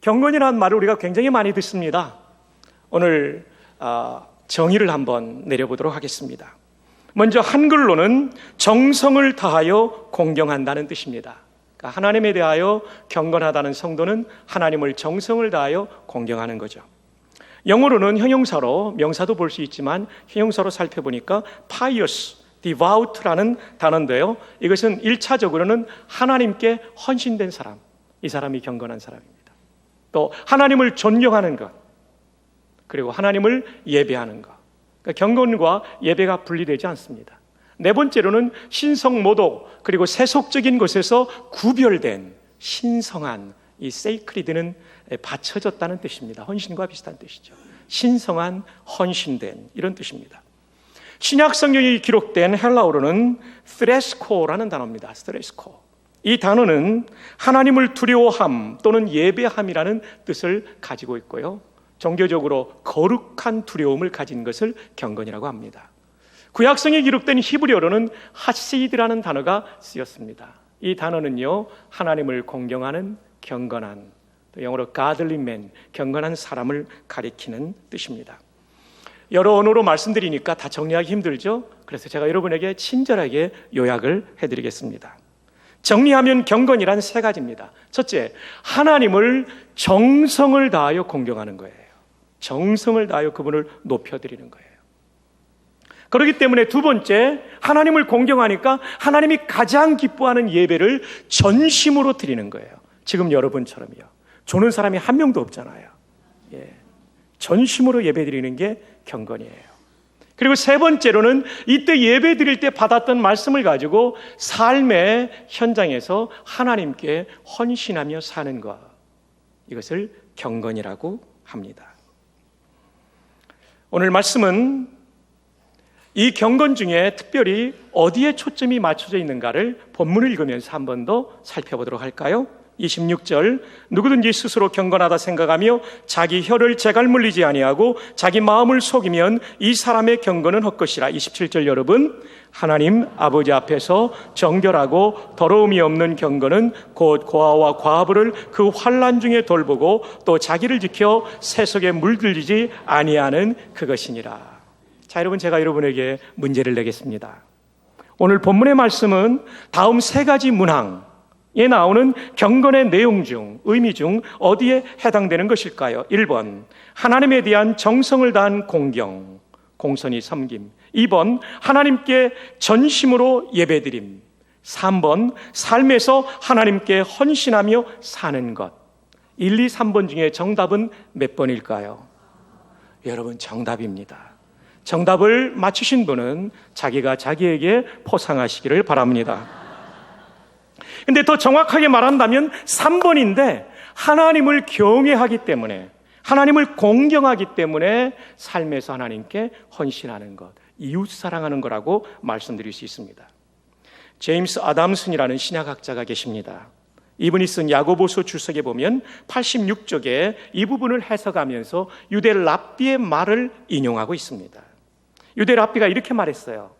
경건이라는 말을 우리가 굉장히 많이 듣습니다. 오늘 정의를 한번 내려보도록 하겠습니다. 먼저 한글로는 정성을 다하여 공경한다는 뜻입니다. 그러니까 하나님에 대하여 경건하다는 성도는 하나님을 정성을 다하여 공경하는 거죠. 영어로는 형용사로, 명사도 볼 수 있지만 형용사로 살펴보니까 pious, devout라는 단어인데요, 이것은 1차적으로는 하나님께 헌신된 사람, 이 사람이 경건한 사람입니다. 또 하나님을 존경하는 것, 그리고 하나님을 예배하는 것. 그러니까 경건과 예배가 분리되지 않습니다. 네 번째로는 신성모독, 그리고 세속적인 것에서 구별된 신성한, 이 sacred는 바쳐졌다는 뜻입니다. 헌신과 비슷한 뜻이죠. 신성한, 헌신된, 이런 뜻입니다. 신약 성경이 기록된 헬라어로는 thresko라는 단어입니다. thresko. 이 단어는 하나님을 두려워함 또는 예배함이라는 뜻을 가지고 있고요, 종교적으로 거룩한 두려움을 가진 것을 경건이라고 합니다. 구약성에 기록된 히브리어로는 하시드라는 단어가 쓰였습니다. 이 단어는요, 하나님을 공경하는 경건한, 또 영어로 godly man, 경건한 사람을 가리키는 뜻입니다. 여러 언어로 말씀드리니까 다 정리하기 힘들죠? 그래서 제가 여러분에게 친절하게 요약을 해드리겠습니다. 정리하면 경건이란 세 가지입니다. 첫째, 하나님을 정성을 다하여 공경하는 거예요. 정성을 다하여 그분을 높여드리는 거예요. 그렇기 때문에 두 번째, 하나님을 공경하니까 하나님이 가장 기뻐하는 예배를 전심으로 드리는 거예요. 지금 여러분처럼요. 조는 사람이 한 명도 없잖아요. 전심으로 예배 드리는 게 경건이에요. 그리고 세 번째로는 이때 예배 드릴 때 받았던 말씀을 가지고 삶의 현장에서 하나님께 헌신하며 사는 것, 이것을 경건이라고 합니다. 오늘 말씀은 이 경건 중에 특별히 어디에 초점이 맞춰져 있는가를 본문을 읽으면서 한 번 더 살펴보도록 할까요? 26절, 누구든지 스스로 경건하다 생각하며 자기 혀를 재갈 물리지 아니하고 자기 마음을 속이면 이 사람의 경건은 헛것이라. 27절, 여러분, 하나님 아버지 앞에서 정결하고 더러움이 없는 경건은 곧 고아와 과부를 그 환난 중에 돌보고 또 자기를 지켜 세속에 물들이지 아니하는 그것이니라. 자, 여러분, 제가 여러분에게 문제를 내겠습니다. 오늘 본문의 말씀은 다음 세 가지 문항에 나오는 경건의 내용 중, 의미 중 어디에 해당되는 것일까요? 1번, 하나님에 대한 정성을 다한 공경, 공손히 섬김. 2번, 하나님께 전심으로 예배드림. 3번, 삶에서 하나님께 헌신하며 사는 것. 1, 2, 3번 중에 정답은 몇 번일까요? 여러분, 정답입니다. 정답을 맞추신 분은 자기가 자기에게 포상하시기를 바랍니다. 근데 더 정확하게 말한다면 3번인데, 하나님을 경외하기 때문에, 하나님을 공경하기 때문에 삶에서 하나님께 헌신하는 것, 이웃 사랑하는 거라고 말씀드릴 수 있습니다. 제임스 아담슨이라는 신약학자가 계십니다. 이분이 쓴 야고보서 주석에 보면 86쪽에 이 부분을 해석하면서 유대 랍비의 말을 인용하고 있습니다. 유대 랍비가 이렇게 말했어요.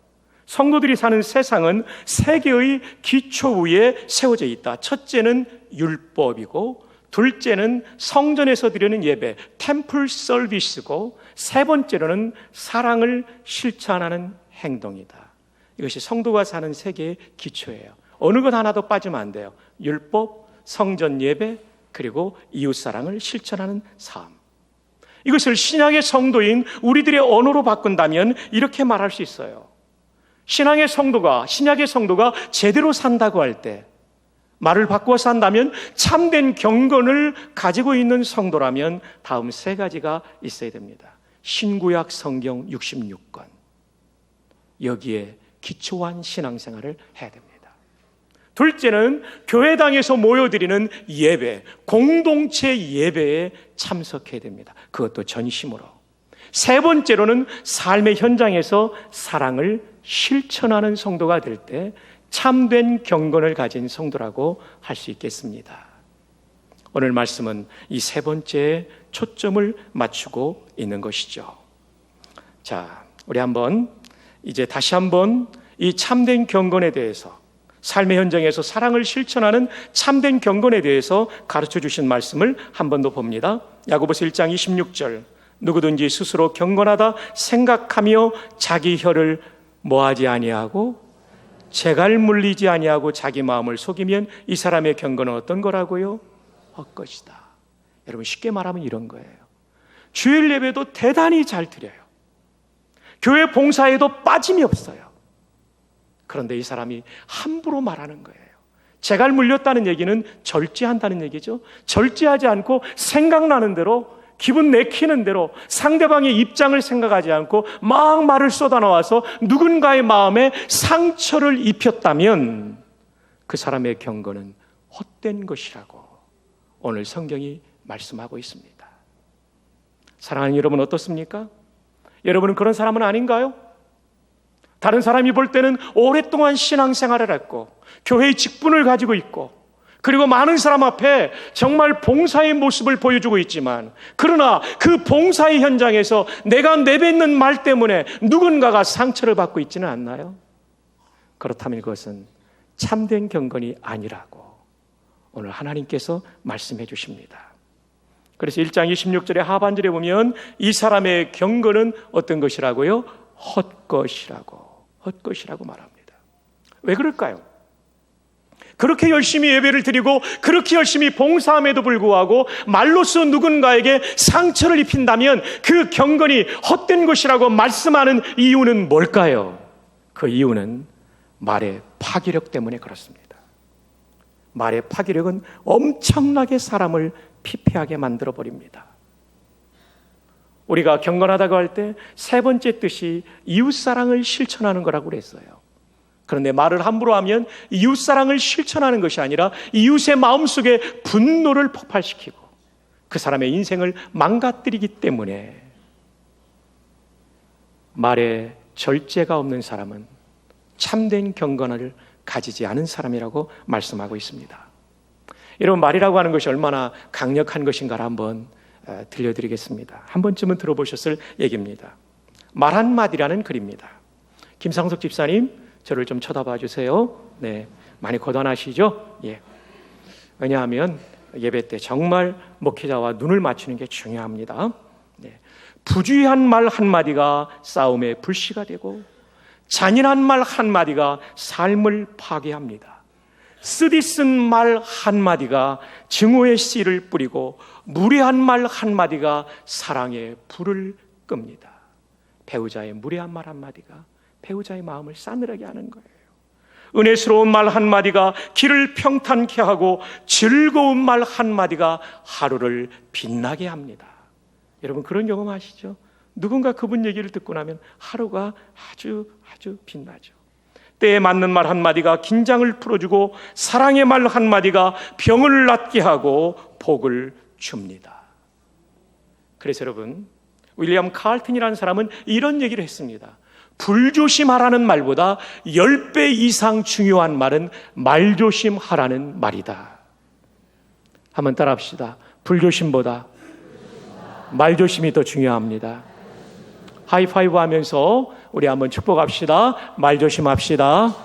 성도들이 사는 세상은 세 개의 기초 위에 세워져 있다. 첫째는 율법이고, 둘째는 성전에서 드리는 예배, 템플 서비스고, 세 번째로는 사랑을 실천하는 행동이다. 이것이 성도가 사는 세 개의 기초예요. 어느 것 하나도 빠지면 안 돼요. 율법, 성전 예배, 그리고 이웃사랑을 실천하는 삶. 이것을 신약의 성도인 우리들의 언어로 바꾼다면 이렇게 말할 수 있어요. 신약의 성도가 제대로 산다고 할 때, 말을 바꾸어서 한다면 참된 경건을 가지고 있는 성도라면 다음 세 가지가 있어야 됩니다. 신구약 성경 66권, 여기에 기초한 신앙생활을 해야 됩니다. 둘째는 교회당에서 모여드리는 예배, 공동체 예배에 참석해야 됩니다. 그것도 전심으로. 세 번째로는 삶의 현장에서 사랑을 실천하는 성도가 될 때 참된 경건을 가진 성도라고 할 수 있겠습니다. 오늘 말씀은 이 세 번째에 초점을 맞추고 있는 것이죠. 자, 우리 이제 다시 한번 이 참된 경건에 대해서, 삶의 현장에서 사랑을 실천하는 참된 경건에 대해서 가르쳐 주신 말씀을 한 번 더 봅니다. 야고보서 1장 26절, 누구든지 스스로 경건하다 생각하며 자기 혀를 뭐하지 아니하고 재갈 물리지 아니하고 자기 마음을 속이면 이 사람의 경건은 어떤 거라고요? 헛것이다. 여러분, 쉽게 말하면 이런 거예요. 주일 예배도 대단히 잘 드려요. 교회 봉사에도 빠짐이 없어요. 그런데 이 사람이 함부로 말하는 거예요. 재갈 물렸다는 얘기는 절제한다는 얘기죠. 절제하지 않고 생각나는 대로, 기분 내키는 대로 상대방의 입장을 생각하지 않고 막 말을 쏟아나와서 누군가의 마음에 상처를 입혔다면 그 사람의 경건은 헛된 것이라고 오늘 성경이 말씀하고 있습니다. 사랑하는 여러분, 어떻습니까? 여러분은 그런 사람은 아닌가요? 다른 사람이 볼 때는 오랫동안 신앙생활을 했고 교회의 직분을 가지고 있고 그리고 많은 사람 앞에 정말 봉사의 모습을 보여주고 있지만, 그러나 그 봉사의 현장에서 내가 내뱉는 말 때문에 누군가가 상처를 받고 있지는 않나요? 그렇다면 그것은 참된 경건이 아니라고 오늘 하나님께서 말씀해 주십니다. 그래서 1장 26절의 하반절에 보면 이 사람의 경건은 어떤 것이라고요? 헛것이라고 말합니다. 왜 그럴까요? 그렇게 열심히 예배를 드리고 그렇게 열심히 봉사함에도 불구하고 말로써 누군가에게 상처를 입힌다면 그 경건이 헛된 것이라고 말씀하는 이유는 뭘까요? 그 이유는 말의 파괴력 때문에 그렇습니다. 말의 파괴력은 엄청나게 사람을 피폐하게 만들어버립니다. 우리가 경건하다고 할 때 세 번째 뜻이 이웃사랑을 실천하는 거라고 그랬어요. 그런데 말을 함부로 하면 이웃사랑을 실천하는 것이 아니라 이웃의 마음속에 분노를 폭발시키고 그 사람의 인생을 망가뜨리기 때문에 말에 절제가 없는 사람은 참된 경건을 가지지 않은 사람이라고 말씀하고 있습니다. 여러분, 말이라고 하는 것이 얼마나 강력한 것인가를 한번 들려드리겠습니다. 한 번쯤은 들어보셨을 얘기입니다. 말 한마디라는 글입니다. 김상석 집사님, 저를 좀 쳐다봐 주세요. 네, 많이 고단하시죠? 예. 왜냐하면 예배 때 정말 목회자와 눈을 맞추는 게 중요합니다. 네. 부주의한 말 한마디가 싸움의 불씨가 되고 잔인한 말 한마디가 삶을 파괴합니다. 쓰디쓴 말 한마디가 증오의 씨를 뿌리고 무례한 말 한마디가 사랑의 불을 끕니다. 배우자의 무례한 말 한마디가 배우자의 마음을 싸늘하게 하는 거예요. 은혜스러운 말 한마디가 길을 평탄케 하고 즐거운 말 한마디가 하루를 빛나게 합니다. 여러분, 그런 경험 아시죠? 누군가 그분 얘기를 듣고 나면 하루가 아주 빛나죠. 때에 맞는 말 한마디가 긴장을 풀어주고 사랑의 말 한마디가 병을 낫게 하고 복을 줍니다. 그래서 여러분, 윌리엄 칼튼이라는 사람은 이런 얘기를 했습니다. 불조심하라는 말보다 10배 이상 중요한 말은 말조심하라는 말이다. 한번 따라합시다. 불조심보다 말조심이 더 중요합니다. 하이파이브 하면서 우리 한번 축복합시다. 말조심합시다.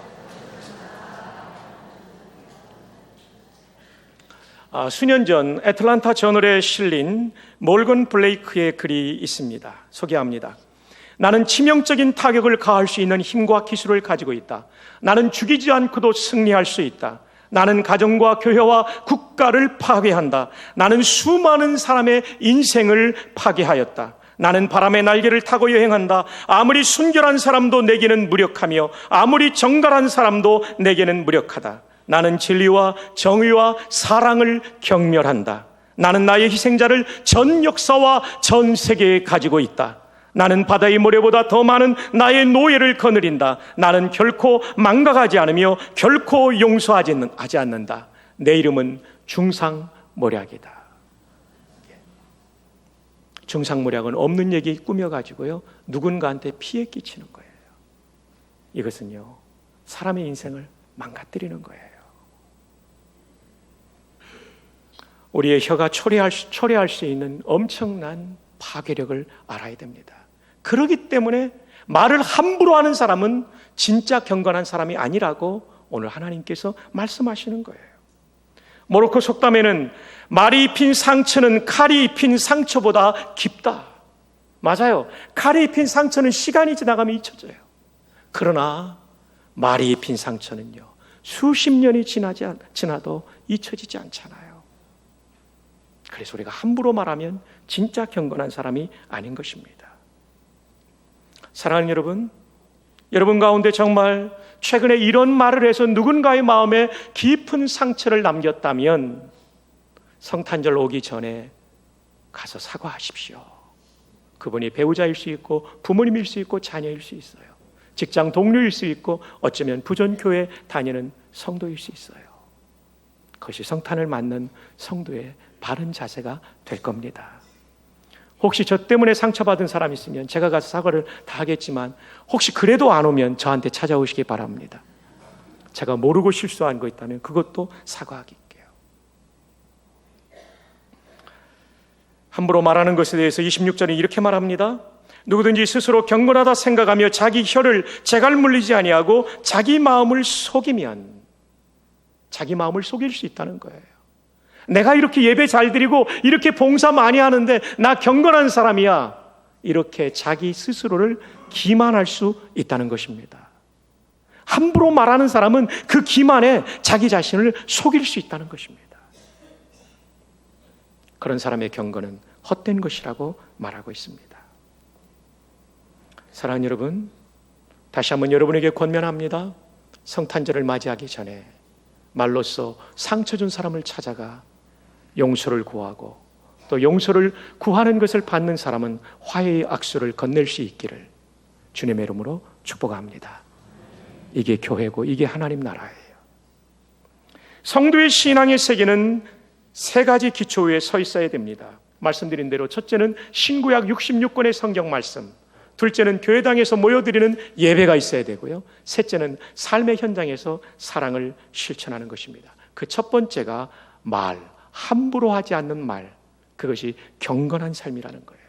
수년 전 애틀란타 저널에 실린 몰건 블레이크의 글이 있습니다. 소개합니다. 나는 치명적인 타격을 가할 수 있는 힘과 기술을 가지고 있다. 나는 죽이지 않고도 승리할 수 있다. 나는 가정과 교회와 국가를 파괴한다. 나는 수많은 사람의 인생을 파괴하였다. 나는 바람의 날개를 타고 여행한다. 아무리 순결한 사람도 내게는 무력하며 아무리 정갈한 사람도 내게는 무력하다. 나는 진리와 정의와 사랑을 경멸한다. 나는 나의 희생자를 전 역사와 전 세계에 가지고 있다. 나는 바다의 모래보다 더 많은 나의 노예를 거느린다. 나는 결코 망각하지 않으며 결코 용서하지 않는다. 내 이름은 중상모략이다. 중상모략은 없는 얘기 꾸며가지고요, 누군가한테 피해 끼치는 거예요. 이것은요, 사람의 인생을 망가뜨리는 거예요. 우리의 혀가 초래할 수 있는 엄청난 파괴력을 알아야 됩니다. 그렇기 때문에 말을 함부로 하는 사람은 진짜 경건한 사람이 아니라고 오늘 하나님께서 말씀하시는 거예요. 모로코 속담에는 말이 입힌 상처는 칼이 입힌 상처보다 깊다. 맞아요. 칼이 입힌 상처는 시간이 지나가면 잊혀져요. 그러나 말이 입힌 상처는요, 수십 년이 지나도 잊혀지지 않잖아요. 그래서 우리가 함부로 말하면 진짜 경건한 사람이 아닌 것입니다. 사랑하는 여러분, 여러분 가운데 정말 최근에 이런 말을 해서 누군가의 마음에 깊은 상처를 남겼다면 성탄절 오기 전에 가서 사과하십시오. 그분이 배우자일 수 있고 부모님일 수 있고 자녀일 수 있어요. 직장 동료일 수 있고 어쩌면 부전교회 다니는 성도일 수 있어요. 그것이 성탄을 맞는 성도의 바른 자세가 될 겁니다. 혹시 저 때문에 상처받은 사람 있으면 제가 가서 사과를 다 하겠지만 혹시 그래도 안 오면 저한테 찾아오시기 바랍니다. 제가 모르고 실수한 거 있다면 그것도 사과하게요. 함부로 말하는 것에 대해서 26절은 이렇게 말합니다. 누구든지 스스로 경건하다 생각하며 자기 혀를 재갈 물리지 아니하고 자기 마음을 속이면 자기 마음을 속일 수 있다는 거예요. 내가 이렇게 예배 잘 드리고 이렇게 봉사 많이 하는데 나 경건한 사람이야, 이렇게 자기 스스로를 기만할 수 있다는 것입니다. 함부로 말하는 사람은 그 기만에 자기 자신을 속일 수 있다는 것입니다. 그런 사람의 경건은 헛된 것이라고 말하고 있습니다. 사랑하는 여러분, 다시 한번 여러분에게 권면합니다. 성탄절을 맞이하기 전에 말로써 상처 준 사람을 찾아가 용서를 구하고 또 용서를 구하는 것을 받는 사람은 화해의 악수를 건넬 수 있기를 주님의 이름으로 축복합니다. 이게 교회고 이게 하나님 나라예요. 성도의 신앙의 세계는 세 가지 기초 위에 서 있어야 됩니다. 말씀드린 대로 첫째는 신구약 66권의 성경 말씀, 둘째는 교회당에서 모여드리는 예배가 있어야 되고요, 셋째는 삶의 현장에서 사랑을 실천하는 것입니다. 그 첫 번째가 말, 함부로 하지 않는 말, 그것이 경건한 삶이라는 거예요.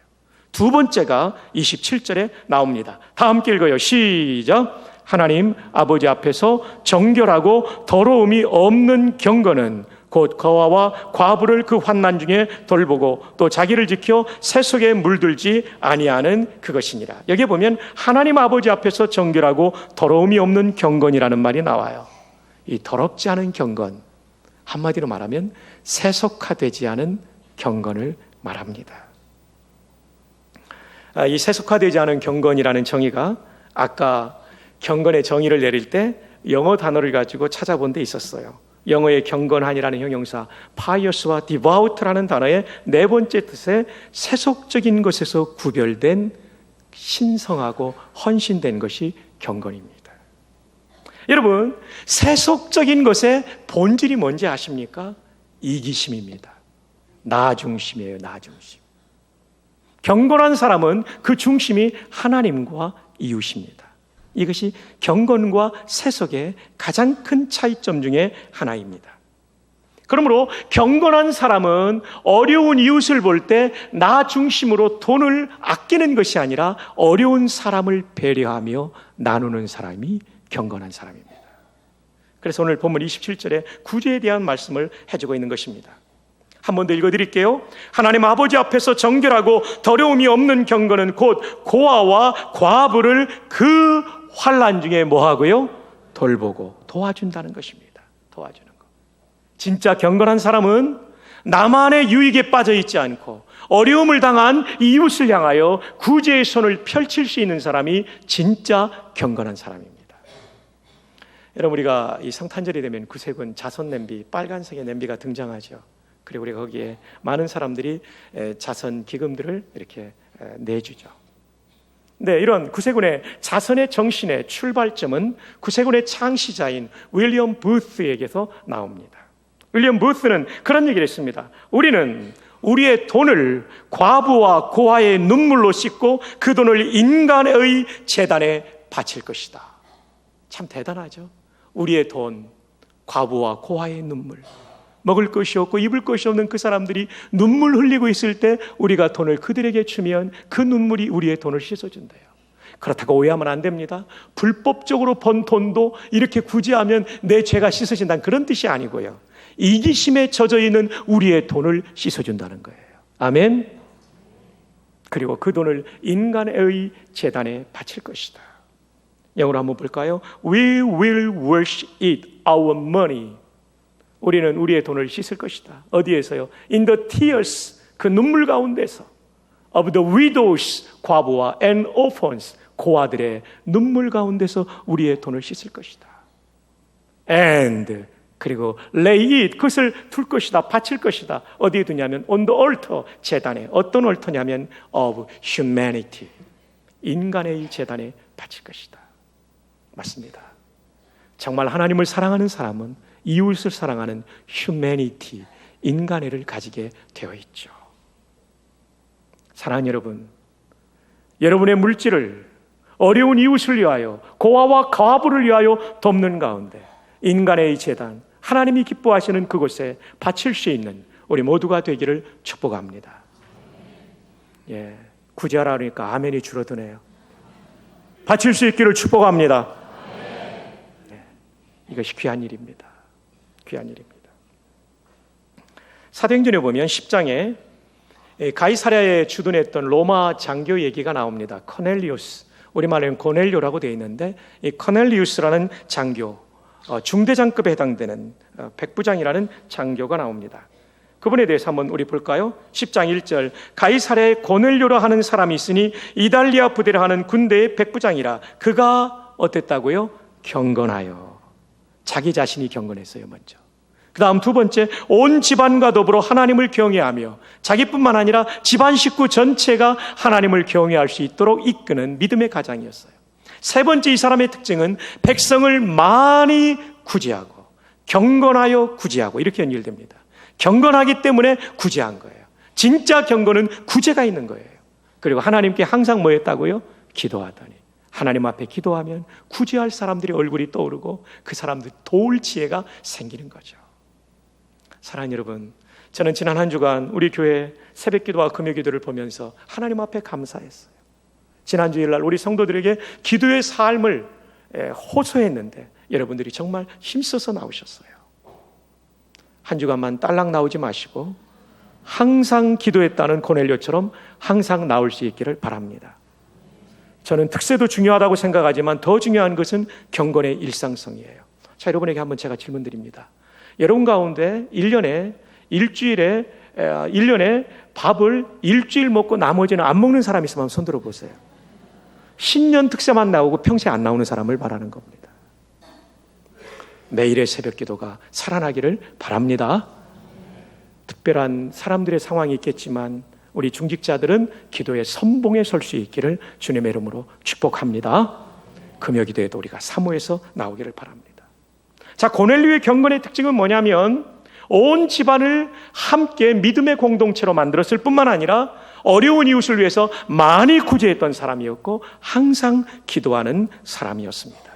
두 번째가 27절에 나옵니다. 다 함께 읽어요. 시작. 하나님 아버지 앞에서 정결하고 더러움이 없는 경건은 곧 거와와 과부를 그 환난 중에 돌보고 또 자기를 지켜 새 속에 물들지 아니하는 그것이니라. 여기 보면 하나님 아버지 앞에서 정결하고 더러움이 없는 경건이라는 말이 나와요. 이 더럽지 않은 경건, 한마디로 말하면 세속화되지 않은 경건을 말합니다. 이 세속화되지 않은 경건이라는 정의가 아까 경건의 정의를 내릴 때 영어 단어를 가지고 찾아본 데 있었어요. 영어의 경건한이라는 형용사 pious와 devout라는 단어의 네 번째 뜻에 세속적인 것에서 구별된 신성하고 헌신된 것이 경건입니다. 여러분, 세속적인 것의 본질이 뭔지 아십니까? 이기심입니다. 나 중심이에요. 나 중심. 경건한 사람은 그 중심이 하나님과 이웃입니다. 이것이 경건과 세속의 가장 큰 차이점 중에 하나입니다. 그러므로 경건한 사람은 어려운 이웃을 볼 때 나 중심으로 돈을 아끼는 것이 아니라 어려운 사람을 배려하며 나누는 사람이 경건한 사람입니다. 그래서 오늘 본문 27절에 구제에 대한 말씀을 해주고 있는 것입니다. 한 번 더 읽어드릴게요. 하나님 아버지 앞에서 정결하고 더러움이 없는 경건은 곧 고아와 과부를 그 환난 중에 뭐하고요? 돌보고 도와준다는 것입니다. 도와주는 것. 진짜 경건한 사람은 나만의 유익에 빠져 있지 않고 어려움을 당한 이웃을 향하여 구제의 손을 펼칠 수 있는 사람이 진짜 경건한 사람입니다. 여러분, 우리가 이 성탄절이 되면 구세군 자선 냄비, 빨간색의 냄비가 등장하죠. 그리고 우리가 거기에 많은 사람들이 자선 기금들을 이렇게 내주죠. 네, 이런 구세군의 자선의 정신의 출발점은 구세군의 창시자인 윌리엄 부스에게서 나옵니다. 윌리엄 부스는 그런 얘기를 했습니다. 우리는 우리의 돈을 과부와 고아의 눈물로 씻고 그 돈을 인간의 재단에 바칠 것이다. 참 대단하죠. 우리의 돈, 과부와 고아의 눈물, 먹을 것이 없고 입을 것이 없는 그 사람들이 눈물 흘리고 있을 때 우리가 돈을 그들에게 주면 그 눈물이 우리의 돈을 씻어준대요. 그렇다고 오해하면 안 됩니다. 불법적으로 번 돈도 이렇게 구제하면 내 죄가 씻어진다는 그런 뜻이 아니고요. 이기심에 젖어 있는 우리의 돈을 씻어준다는 거예요. 아멘. 그리고 그 돈을 인간의 재단에 바칠 것이다. 영어로 한번 볼까요? We will wash it, our money. 우리는 우리의 돈을 씻을 것이다. 어디에서요? In the tears, 그 눈물 가운데서. Of the widows, 과부와 and orphans, 고아들의 눈물 가운데서 우리의 돈을 씻을 것이다. And 그리고 lay it, 그것을 둘 것이다, 바칠 것이다. 어디에 두냐면 on the altar, 제단에. 어떤 altar냐면 of humanity, 인간의 제단에 바칠 것이다. 맞습니다. 정말 하나님을 사랑하는 사람은 이웃을 사랑하는 humanity, 인간애를 가지게 되어 있죠. 사랑하는 여러분, 여러분의 물질을 어려운 이웃을 위하여, 고아와 과부를 위하여 돕는 가운데 인간의 재단, 하나님이 기뻐하시는 그곳에 바칠 수 있는 우리 모두가 되기를 축복합니다. 예, 구제하라 그러니까 아멘이 줄어드네요. 바칠 수 있기를 축복합니다. 예, 이것이 귀한 일입니다. 귀한 일입니다. 사도행전에 보면 10장에 가이사랴에 주둔했던 로마 장교 얘기가 나옵니다. 코넬리우스, 우리말로는 고넬료라고 되어 있는데 이 코넬리우스라는 장교, 중대장급에 해당되는 백부장이라는 장교가 나옵니다. 그분에 대해서 한번 우리 볼까요? 10장 1절, 가이사랴에 고넬료라 하는 사람이 있으니 이달리아 부대라 하는 군대의 백부장이라. 그가 어땠다고요? 경건하여. 자기 자신이 경건했어요. 먼저. 그 다음 두 번째, 온 집안과 더불어 하나님을 경외하며 자기뿐만 아니라 집안 식구 전체가 하나님을 경외할 수 있도록 이끄는 믿음의 가장이었어요. 세 번째, 이 사람의 특징은 백성을 많이 구제하고 경건하여 구제하고, 이렇게 연결됩니다. 경건하기 때문에 구제한 거예요. 진짜 경건은 구제가 있는 거예요. 그리고 하나님께 항상 뭐 했다고요? 기도하더니. 하나님 앞에 기도하면 구제할 사람들의 얼굴이 떠오르고 그 사람들 도울 지혜가 생기는 거죠. 사랑하는 여러분, 저는 지난 한 주간 우리 교회 새벽기도와 금요기도를 보면서 하나님 앞에 감사했어요. 지난 주일날 우리 성도들에게 기도의 삶을 호소했는데 여러분들이 정말 힘써서 나오셨어요. 한 주간만 딸랑 나오지 마시고 항상 기도했다는 고넬료처럼 항상 나올 수 있기를 바랍니다. 저는 특세도 중요하다고 생각하지만 더 중요한 것은 경건의 일상성이에요. 자, 여러분에게 한번 제가 질문 드립니다. 여러분 가운데 1년에 밥을 일주일 먹고 나머지는 안 먹는 사람이 있으면 손 들어 보세요. 신년 특세만 나오고 평생 안 나오는 사람을 말하는 겁니다. 매일의 새벽 기도가 살아나기를 바랍니다. 특별한 사람들의 상황이 있겠지만 우리 중직자들은 기도의 선봉에 설 수 있기를 주님의 이름으로 축복합니다. 금요기도에도 우리가 사모해서 나오기를 바랍니다. 자, 고넬료의 경건의 특징은 뭐냐면 온 집안을 함께 믿음의 공동체로 만들었을 뿐만 아니라 어려운 이웃을 위해서 많이 구제했던 사람이었고 항상 기도하는 사람이었습니다.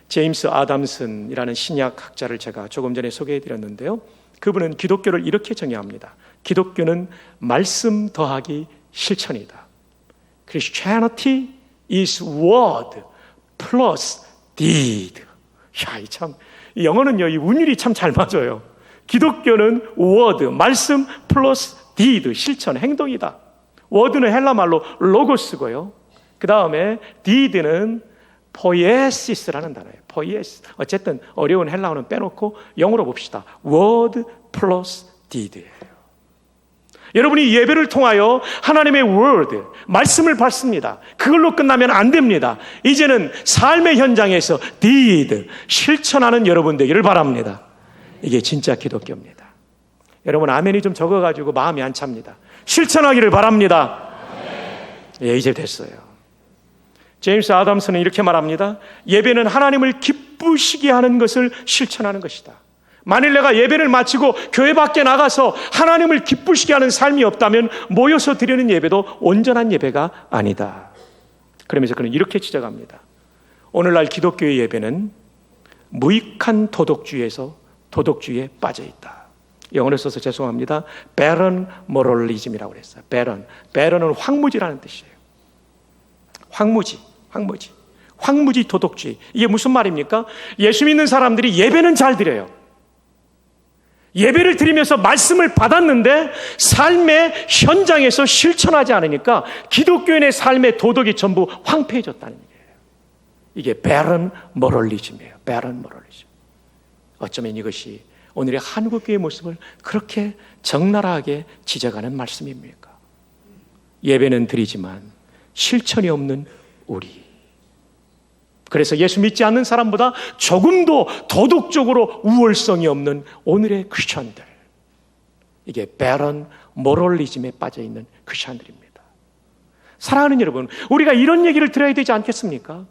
제임스 아담슨이라는 신약 학자를 제가 조금 전에 소개해드렸는데요. 그분은 기독교를 이렇게 정의합니다. 기독교는 말씀 더하기 실천이다. Christianity is word plus deed. 야, 이 영어는요, 이 운율이 참 잘 맞아요. 기독교는 word, 말씀 플러스 deed, 실천, 행동이다. word는 헬라 말로 로고스고요. 그 다음에 deed는 poiesis라는 단어예요. poiesis. 어쨌든 어려운 헬라어는 빼놓고 영어로 봅시다. word 플러스 deed예요. 여러분이 예배를 통하여 하나님의 word, 말씀을 받습니다. 그걸로 끝나면 안 됩니다. 이제는 삶의 현장에서 deed, 실천하는 여러분 되기를 바랍니다. 이게 진짜 기독교입니다. 여러분 아멘이 좀 적어가지고 마음이 안 찹니다. 실천하기를 바랍니다. 예, 이제 됐어요. 제임스 아담슨은 이렇게 말합니다. 예배는 하나님을 기쁘시게 하는 것을 실천하는 것이다. 만일 내가 예배를 마치고 교회 밖에 나가서 하나님을 기쁘시게 하는 삶이 없다면 모여서 드리는 예배도 온전한 예배가 아니다. 그러면서 그는 이렇게 지적합니다. 오늘날 기독교의 예배는 무익한 도덕주의에서 도덕주의에 빠져 있다. 영어로 써서 죄송합니다. barren moralism이라고 그랬어요. barren은 황무지라는 뜻이에요. 황무지 도덕주의. 이게 무슨 말입니까? 예수 믿는 사람들이 예배는 잘 드려요. 예배를 드리면서 말씀을 받았는데 삶의 현장에서 실천하지 않으니까 기독교인의 삶의 도덕이 전부 황폐해졌다는 얘기예요. 이게 barren moralism이에요. barren moralism. 어쩌면 이것이 오늘의 한국교회의 모습을 그렇게 적나라하게 지적하는 말씀입니까? 예배는 드리지만 실천이 없는 우리. 그래서 예수 믿지 않는 사람보다 조금도 도덕적으로 우월성이 없는 오늘의 크리스천들. 이게 barren moralism에 빠져있는 크리스천들입니다. 사랑하는 여러분, 우리가 이런 얘기를 들어야 되지 않겠습니까?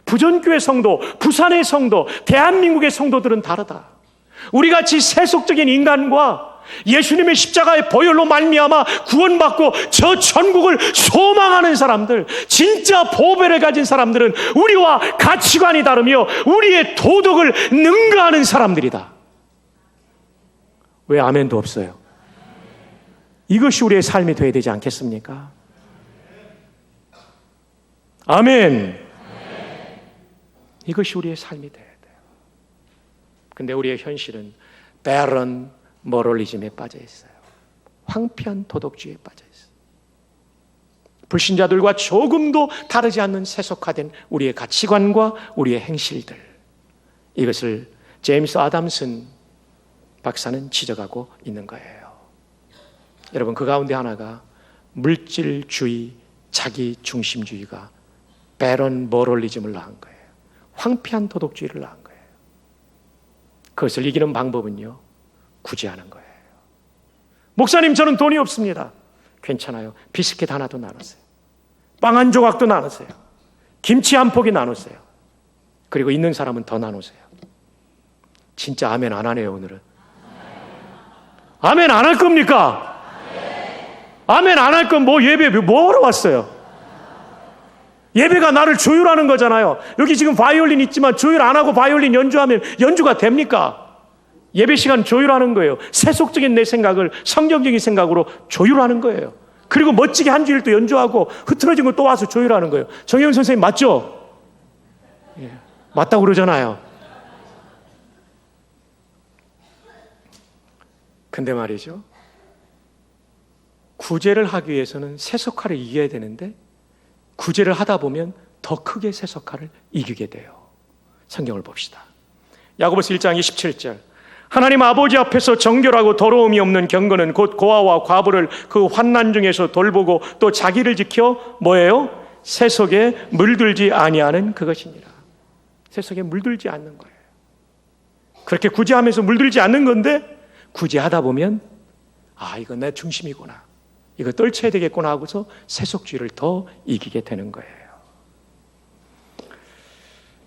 부전교회 성도, 부산의 성도, 대한민국의 성도들은 다르다. 우리같이 세속적인 인간과 예수님의 십자가의 보혈로 말미암아 구원받고 저 천국을 소망하는 사람들, 진짜 보배를 가진 사람들은 우리와 가치관이 다르며 우리의 도덕을 능가하는 사람들이다. 왜 아멘도 없어요? 이것이 우리의 삶이 되어야 되지 않겠습니까? 아멘. 이것이 우리의 삶이 되어야 돼요. 근데 우리의 현실은 barren 모럴리즘에 빠져 있어요. 황폐한 도덕주의에 빠져 있어요. 불신자들과 조금도 다르지 않는 세속화된 우리의 가치관과 우리의 행실들, 이것을 제임스 아담슨 박사는 지적하고 있는 거예요. 여러분, 그 가운데 하나가 물질주의, 자기중심주의가 barren 모럴리즘을 낳은 거예요. 황폐한 도덕주의를 낳은 거예요. 그것을 이기는 방법은요, 구제하는 거예요. 목사님, 저는 돈이 없습니다. 괜찮아요. 비스킷 하나도 나누세요. 빵 한 조각도 나누세요. 김치 한 포기 나누세요. 그리고 있는 사람은 더 나누세요. 진짜 아멘 안 하네요, 오늘은. 아멘 안 할 겁니까? 아멘 안 할 건 뭐 예배 뭐하러 왔어요? 예배가 나를 조율하는 거잖아요. 여기 지금 바이올린 있지만 조율 안 하고 바이올린 연주하면 연주가 됩니까? 예배 시간 조율하는 거예요. 세속적인 내 생각을 성경적인 생각으로 조율하는 거예요. 그리고 멋지게 한 주일 또 연주하고 흐트러진 거 또 와서 조율하는 거예요. 정혜영 선생님 맞죠? 예, 맞다고 그러잖아요. 근데 말이죠, 구제를 하기 위해서는 세속화를 이겨야 되는데 구제를 하다 보면 더 크게 세속화를 이기게 돼요. 성경을 봅시다. 야고보서 1장 27절. 하나님 아버지 앞에서 정결하고 더러움이 없는 경건은 곧 고아와 과부를 그 환난 중에서 돌보고 또 자기를 지켜 뭐예요? 세속에 물들지 아니하는 그것이니라. 세속에 물들지 않는 거예요. 그렇게 구제하면서 물들지 않는 건데 구제하다 보면 아, 이거 내 중심이구나, 이거 떨쳐야 되겠구나 하고서 세속주의를 더 이기게 되는 거예요.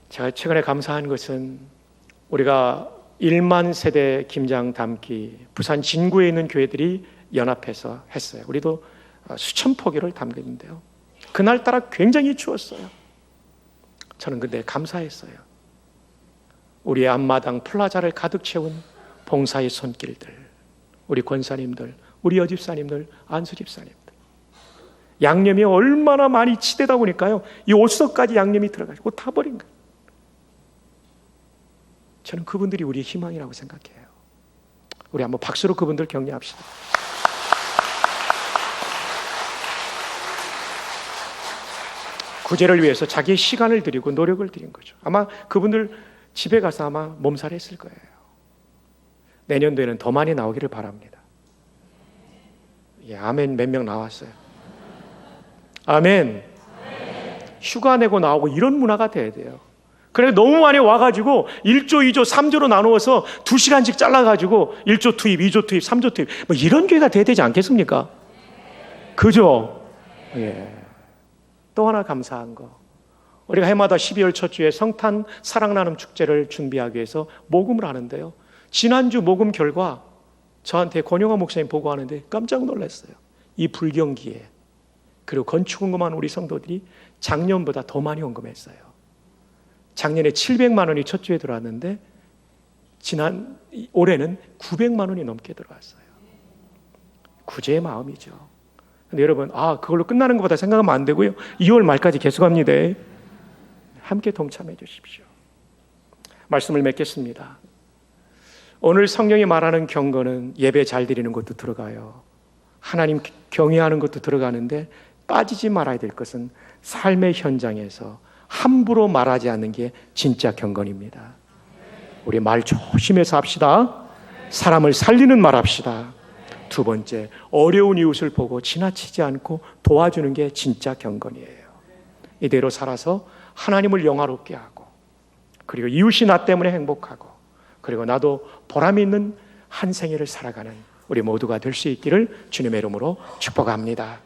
제가 최근에 감사한 것은 우리가 1만 세대 김장 담기 부산 진구에 있는 교회들이 연합해서 했어요. 우리도 수천 포기를 담겼는데요, 그날따라 굉장히 추웠어요. 저는 근데 감사했어요. 우리의 앞마당 플라자를 가득 채운 봉사의 손길들, 우리 권사님들, 우리 여집사님들, 안수집사님들, 양념이 얼마나 많이 치대다 보니까요, 이 옷속까지 양념이 들어가지고 타버린 거예요. 저는 그분들이 우리의 희망이라고 생각해요. 우리 한번 박수로 그분들 격려합시다. 구제를 위해서 자기의 시간을 들이고 노력을 들인 거죠. 아마 그분들 집에 가서 아마 몸살을 했을 거예요. 내년도에는 더 많이 나오기를 바랍니다. 예, 아멘. 몇 명 나왔어요? 아멘. 휴가 내고 나오고 이런 문화가 돼야 돼요. 그래 너무 많이 와가지고 1조, 2조, 3조로 나누어서 2시간씩 잘라가지고 1조 투입, 2조 투입, 3조 투입, 뭐 이런 교회가 돼야 되지 않겠습니까? 그죠? 예. 또 하나 감사한 거, 우리가 해마다 12월 첫 주에 성탄 사랑나눔 축제를 준비하기 위해서 모금을 하는데요, 지난주 모금 결과 저한테 권영화 목사님 보고하는데 깜짝 놀랐어요. 이 불경기에, 그리고 건축 헌금한 우리 성도들이 작년보다 더 많이 헌금했어요. 작년에 700만 원이 첫 주에 들어왔는데 올해는 900만 원이 넘게 들어왔어요. 구제의 마음이죠. 근데 여러분, 그걸로 끝나는 것보다 생각하면 안 되고요. 2월 말까지 계속합니다. 함께 동참해 주십시오. 말씀을 맺겠습니다. 오늘 성령이 말하는 경건은 예배 잘 드리는 것도 들어가요. 하나님 경외하는 것도 들어가는데 빠지지 말아야 될 것은 삶의 현장에서 함부로 말하지 않는 게 진짜 경건입니다. 우리 말 조심해서 합시다. 사람을 살리는 말 합시다. 두 번째, 어려운 이웃을 보고 지나치지 않고 도와주는 게 진짜 경건이에요. 이대로 살아서 하나님을 영화롭게 하고, 그리고 이웃이 나 때문에 행복하고, 그리고 나도 보람 있는 한 생애를 살아가는 우리 모두가 될 수 있기를 주님의 이름으로 축복합니다.